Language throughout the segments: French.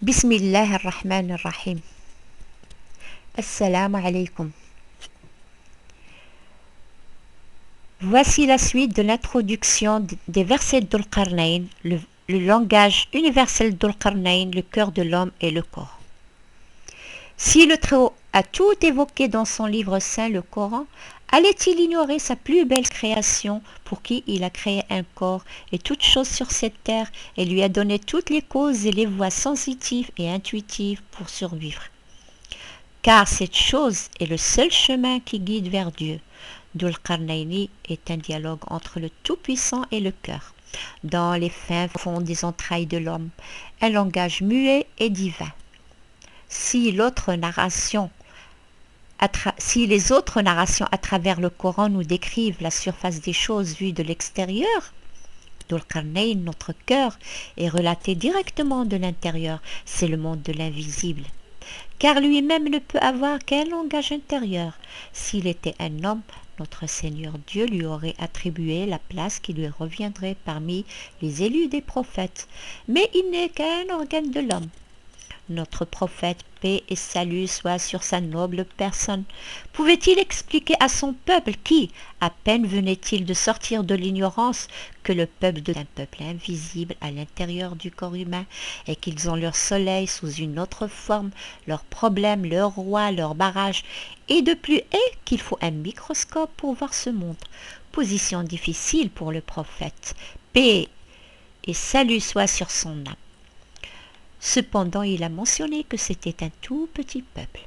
Bismillah ar-Rahman ar-Rahim. Assalamu alaikum. Voici la suite de l'introduction des versets d'Ul-Qarnayn, le langage universel d'Ul-Qarnayn, le cœur de l'homme et le corps. Si le Très-Haut a tout évoqué dans son livre saint, le Coran, allait-il ignorer sa plus belle création pour qui il a créé un corps et toute chose sur cette terre et lui a donné toutes les causes et les voies sensitives et intuitives pour survivre? Car cette chose est le seul chemin qui guide vers Dieu. Dhul-Qarnayni est un dialogue entre le Tout-Puissant et le cœur, dans les fins fonds des entrailles de l'homme, un langage muet et divin. Si les autres narrations à travers le Coran nous décrivent la surface des choses vues de l'extérieur, Dhul-Qarnayn, notre cœur, est relaté directement de l'intérieur, c'est le monde de l'invisible. Car lui-même ne peut avoir qu'un langage intérieur. S'il était un homme, notre Seigneur Dieu lui aurait attribué la place qui lui reviendrait parmi les élus des prophètes. Mais il n'est qu'un organe de l'homme. Notre prophète, paix et salut soient sur sa noble personne, pouvait-il expliquer à son peuple qui, à peine venait-il de sortir de l'ignorance, que le peuple est un peuple invisible à l'intérieur du corps humain et qu'ils ont leur soleil sous une autre forme, leurs problèmes, leur roi, leur barrage, et de plus est qu'il faut un microscope pour voir ce monde. Position difficile pour le prophète, paix et salut soient sur son âme. Cependant, il a mentionné que c'était un tout petit peuple.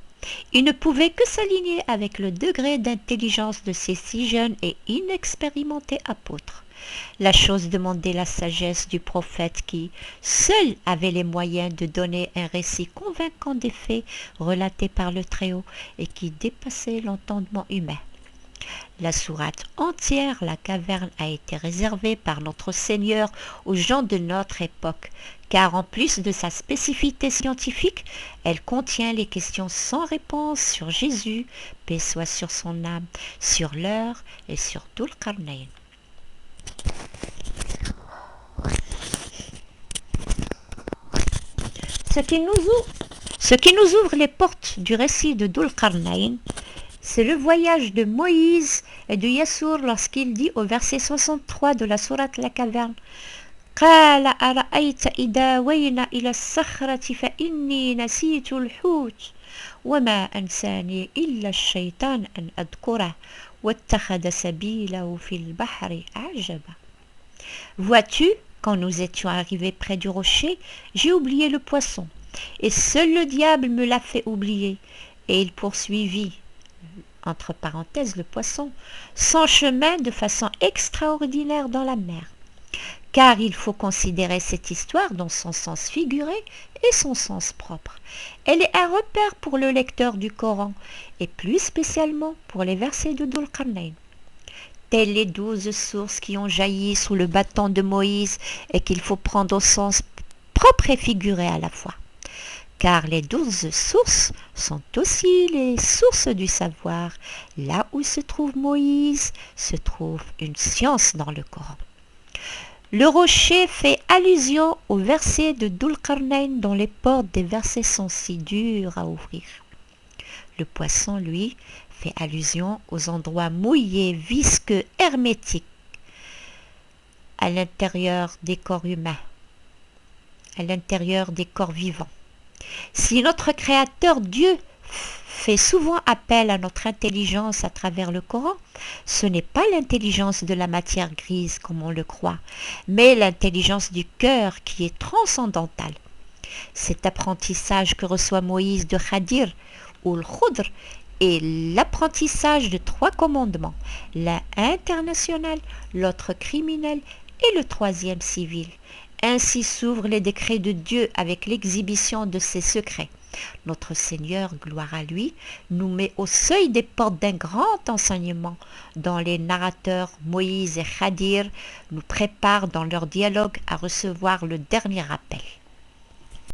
Il ne pouvait que s'aligner avec le degré d'intelligence de ces si jeunes et inexpérimentés apôtres. La chose demandait la sagesse du prophète qui, seul, avait les moyens de donner un récit convaincant des faits relatés par le Très-Haut et qui dépassait l'entendement humain. La sourate entière, la caverne, a été réservée par notre Seigneur aux gens de notre époque, car en plus de sa spécificité scientifique, elle contient les questions sans réponse sur Jésus, paix soit sur son âme, sur l'heure et sur Dhul-Qarnayn. Ce qui nous ouvre les portes du récit de Dhul-Qarnayn, c'est le voyage de Moïse et de Yassour lorsqu'il dit au verset 63 de la sourate La Caverne: قال أرأيت إذا وينا إلى الصخرة فإني نسيت الحوت وما أنساني إلا الشيطان أن أذكره واتخذ سبيله في البحر عجبا. Vois-tu, quand nous étions arrivés près du rocher, j'ai oublié le poisson, et seul le diable me l'a fait oublier. Et il poursuivit, entre parenthèses le poisson, son chemin de façon extraordinaire dans la mer. Car il faut considérer cette histoire dans son sens figuré et son sens propre. Elle est un repère pour le lecteur du Coran, et plus spécialement pour les versets de Dhul-Qarnayn. Telles les 12 sources qui ont jailli sous le bâton de Moïse et qu'il faut prendre au sens propre et figuré à la fois. Car les 12 sources sont aussi les sources du savoir. Là où se trouve Moïse, se trouve une science dans le Coran. Le rocher fait allusion au verset de Dhul-Qarnayn dont les portes des versets sont si dures à ouvrir. Le poisson, lui, fait allusion aux endroits mouillés, visqueux, hermétiques, à l'intérieur des corps humains, à l'intérieur des corps vivants. Si notre Créateur Dieu fait souvent appel à notre intelligence à travers le Coran, ce n'est pas l'intelligence de la matière grise comme on le croit, mais l'intelligence du cœur qui est transcendantale. Cet apprentissage que reçoit Moïse de Khadir ou le Khudr est l'apprentissage de 3 commandements, l'un international, l'autre criminel et le 3e civil. Ainsi s'ouvrent les décrets de Dieu avec l'exhibition de ses secrets. Notre Seigneur, gloire à lui, nous met au seuil des portes d'un grand enseignement dont les narrateurs Moïse et Khadir nous préparent dans leur dialogue à recevoir le dernier appel.